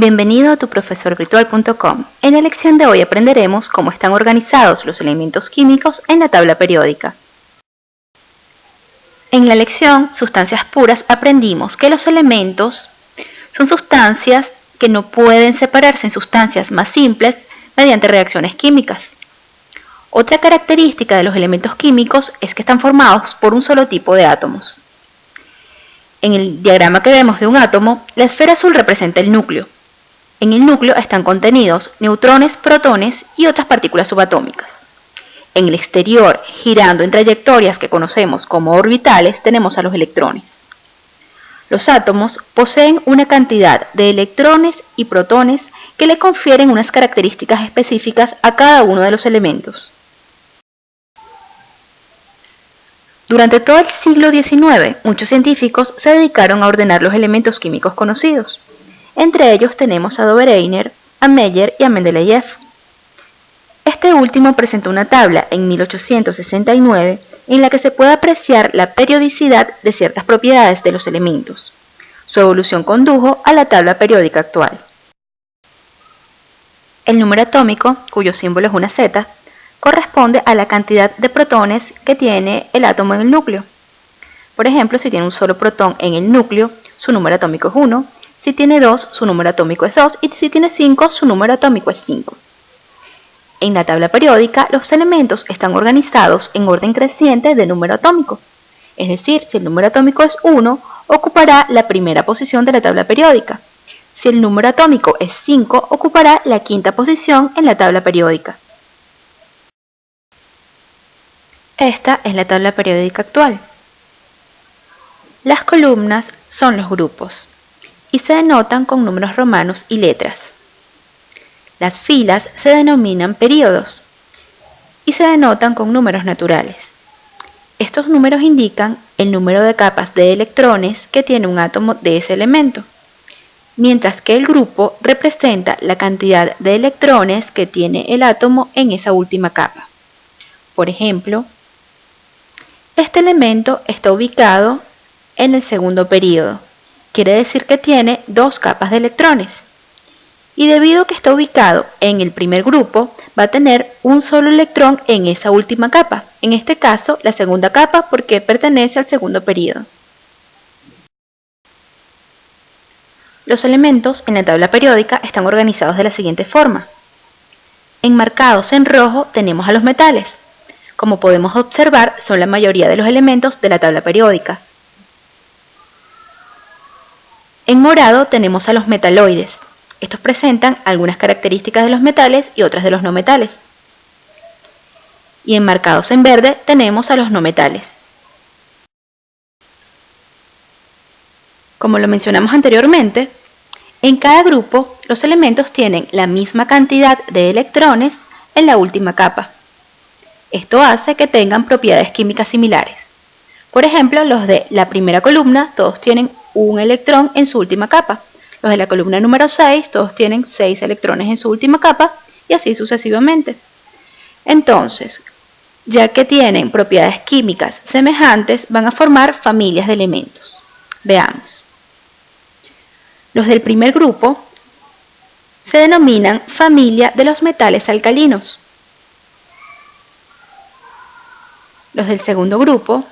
Bienvenido a tuprofesorvirtual.com. En la lección de hoy aprenderemos cómo están organizados los elementos químicos en la tabla periódica. En la lección Sustancias Puras aprendimos que los elementos son sustancias que no pueden separarse en sustancias más simples mediante reacciones químicas. Otra característica de los elementos químicos es que están formados por un solo tipo de átomos. En el diagrama que vemos de un átomo, la esfera azul representa el núcleo. En el núcleo están contenidos neutrones, protones y otras partículas subatómicas. En el exterior, girando en trayectorias que conocemos como orbitales, tenemos a los electrones. Los átomos poseen una cantidad de electrones y protones que le confieren unas características específicas a cada uno de los elementos. Durante todo el siglo XIX, muchos científicos se dedicaron a ordenar los elementos químicos conocidos. Entre ellos tenemos a Dobereiner, a Meyer y a Mendeleev. Este último presentó una tabla en 1869 en la que se puede apreciar la periodicidad de ciertas propiedades de los elementos. Su evolución condujo a la tabla periódica actual. El número atómico, cuyo símbolo es una Z, corresponde a la cantidad de protones que tiene el átomo en el núcleo. Por ejemplo, si tiene un solo protón en el núcleo, su número atómico es 1. Si tiene 2, su número atómico es 2, y si tiene 5, su número atómico es 5. En la tabla periódica, los elementos están organizados en orden creciente de número atómico. Es decir, si el número atómico es 1, ocupará la primera posición de la tabla periódica. Si el número atómico es 5, ocupará la quinta posición en la tabla periódica. Esta es la tabla periódica actual. Las columnas son los grupos y se denotan con números romanos y letras. Las filas se denominan períodos y se denotan con números naturales. Estos números indican el número de capas de electrones que tiene un átomo de ese elemento, mientras que el grupo representa la cantidad de electrones que tiene el átomo en esa última capa. Por ejemplo, este elemento está ubicado en el segundo período. Quiere decir que tiene 2 capas de electrones. Y debido a que está ubicado en el primer grupo, va a tener un solo electrón en esa última capa. En este caso, la segunda capa porque pertenece al segundo período. Los elementos en la tabla periódica están organizados de la siguiente forma. Enmarcados en rojo tenemos a los metales. Como podemos observar, son la mayoría de los elementos de la tabla periódica. En morado tenemos a los metaloides. Estos presentan algunas características de los metales y otras de los no metales. Y enmarcados en verde tenemos a los no metales. Como lo mencionamos anteriormente, en cada grupo los elementos tienen la misma cantidad de electrones en la última capa. Esto hace que tengan propiedades químicas similares. Por ejemplo, los de la primera columna todos tienen un electrón en su última capa. Los de la columna número 6 todos tienen 6 electrones en su última capa y así sucesivamente. Entonces, ya que tienen propiedades químicas semejantes, van a formar familias de elementos. Veamos. Los del primer grupo se denominan familia de los metales alcalinos. Los del segundo grupo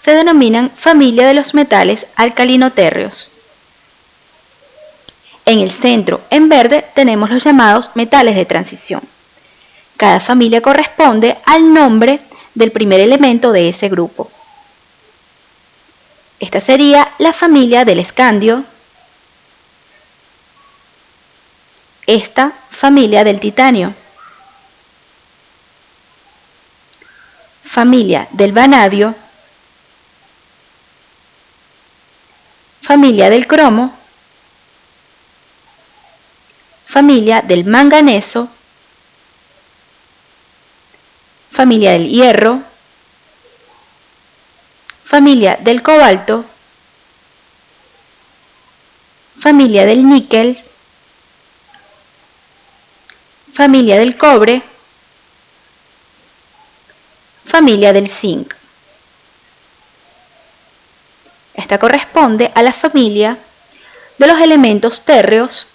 se denominan familia de los metales alcalinotérreos. En el centro, en verde, tenemos los llamados metales de transición. Cada familia corresponde al nombre del primer elemento de ese grupo. Esta sería la familia del escandio, esta familia del titanio, familia del vanadio, familia del cromo, familia del manganeso, familia del hierro, familia del cobalto, familia del níquel, familia del cobre, familia del zinc. Esta corresponde a la familia de los elementos térreos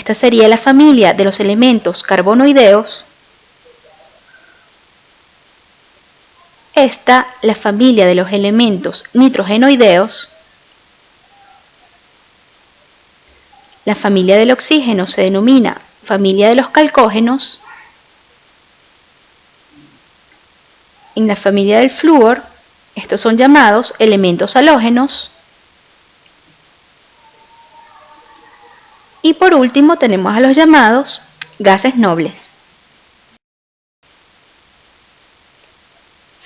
Esta sería la familia de los elementos carbonoideos. Esta, la familia de los elementos nitrogenoideos. La familia del oxígeno se denomina familia de los calcógenos. En la familia del flúor, estos son llamados elementos halógenos. Y por último tenemos a los llamados gases nobles.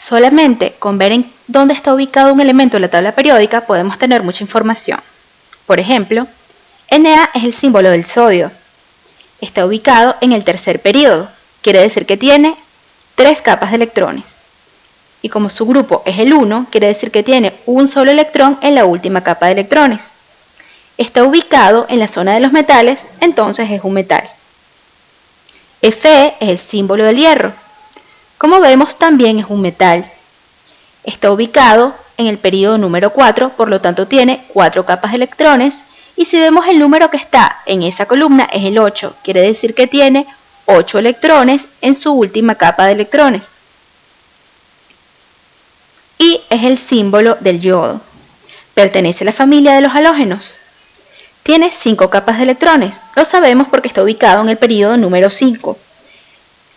Solamente con ver en dónde está ubicado un elemento en la tabla periódica podemos tener mucha información. Por ejemplo, Na es el símbolo del sodio. Está ubicado en el tercer período, quiere decir que tiene 3 capas de electrones. Y como su grupo es el 1, quiere decir que tiene un solo electrón en la última capa de electrones. Está ubicado en la zona de los metales, entonces es un metal. Fe es el símbolo del hierro. Como vemos, también es un metal. Está ubicado en el período número 4, por lo tanto tiene 4 capas de electrones. Y si vemos el número que está en esa columna es el 8, quiere decir que tiene 8 electrones en su última capa de electrones. Y es el símbolo del yodo. Pertenece a la familia de los halógenos. Tiene 5 capas de electrones, lo sabemos porque está ubicado en el período número 5.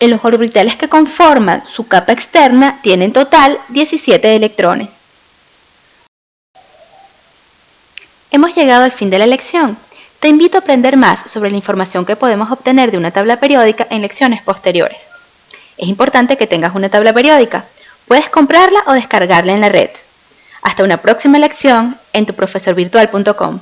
En los orbitales que conforman su capa externa tiene en total 17 electrones. Hemos llegado al fin de la lección. Te invito a aprender más sobre la información que podemos obtener de una tabla periódica en lecciones posteriores. Es importante que tengas una tabla periódica. Puedes comprarla o descargarla en la red. Hasta una próxima lección en tuprofesorvirtual.com.